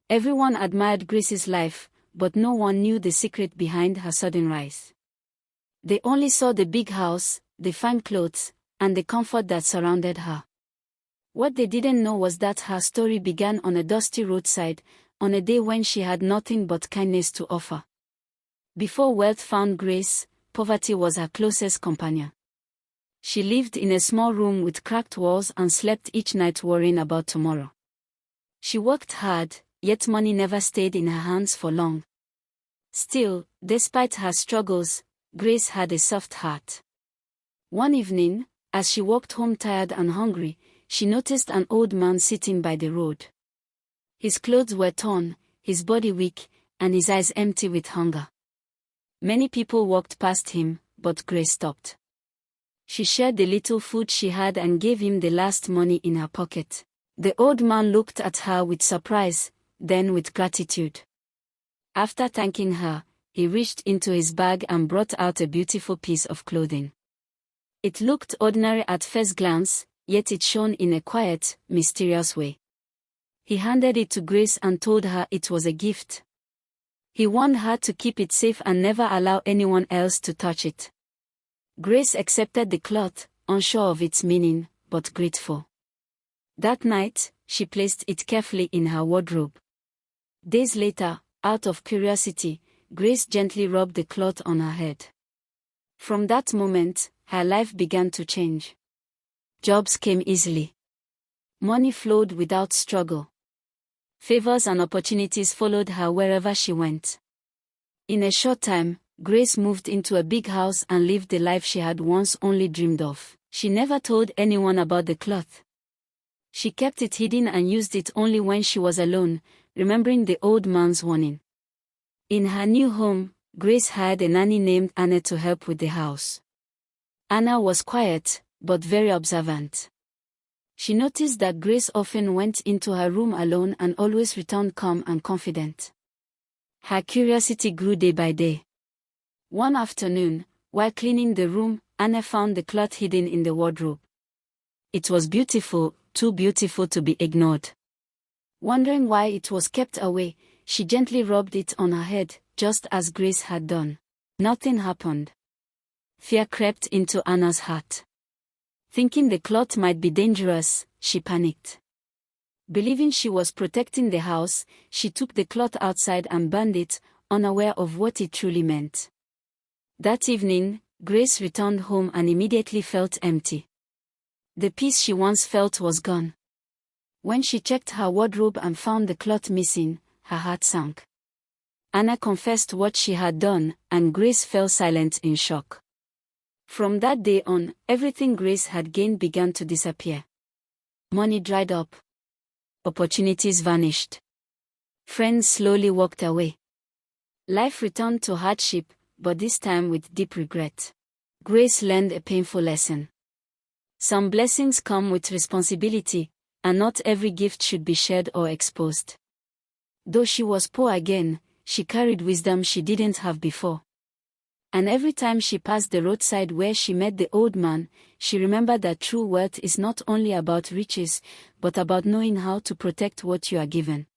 Everyone admired Grace's life, but no one knew the secret behind her sudden rise. They only saw the big house, the fine clothes, and the comfort that surrounded her. What they didn't know was that her story began on a dusty roadside, on a day when she had nothing but kindness to offer. Before wealth found Grace, poverty was her closest companion. She lived in a small room with cracked walls and slept each night worrying about tomorrow. She worked hard, yet money never stayed in her hands for long. Still, despite her struggles, Grace had a soft heart. One evening, as she walked home tired and hungry, she noticed an old man sitting by the road. His clothes were torn, his body weak, and his eyes empty with hunger. Many people walked past him, but Grace stopped. She shared the little food she had and gave him the last money in her pocket. The old man looked at her with surprise, then with gratitude. After thanking her, he reached into his bag and brought out a beautiful piece of clothing. It looked ordinary at first glance, yet it shone in a quiet, mysterious way. He handed it to Grace and told her it was a gift. He warned her to keep it safe and never allow anyone else to touch it. Grace accepted the cloth, unsure of its meaning, but grateful. That night, she placed it carefully in her wardrobe. Days later, out of curiosity, Grace gently rubbed the cloth on her head. From that moment, her life began to change. Jobs came easily. Money flowed without struggle. Favors and opportunities followed her wherever she went. In a short time, Grace moved into a big house and lived the life she had once only dreamed of. She never told anyone about the cloth. She kept it hidden and used it only when she was alone, remembering the old man's warning. In her new home, Grace hired a nanny named Anna to help with the house. Anna was quiet, but very observant. She noticed that Grace often went into her room alone and always returned calm and confident. Her curiosity grew day by day. One afternoon, while cleaning the room, Anna found the cloth hidden in the wardrobe. It was beautiful, too beautiful to be ignored. Wondering why it was kept away, she gently rubbed it on her head, just as Grace had done. Nothing happened. Fear crept into Anna's heart. Thinking the cloth might be dangerous, she panicked. Believing she was protecting the house, she took the cloth outside and burned it, unaware of what it truly meant. That evening, Grace returned home and immediately felt empty. The peace she once felt was gone. When she checked her wardrobe and found the cloth missing, her heart sank. Anna confessed what she had done, and Grace fell silent in shock. From that day on, everything Grace had gained began to disappear. Money dried up. Opportunities vanished. Friends slowly walked away. Life returned to hardship, but this time with deep regret. Grace learned a painful lesson. Some blessings come with responsibility, and not every gift should be shared or exposed. Though she was poor again, she carried wisdom she didn't have before. And every time she passed the roadside where she met the old man, she remembered that true wealth is not only about riches, but about knowing how to protect what you are given.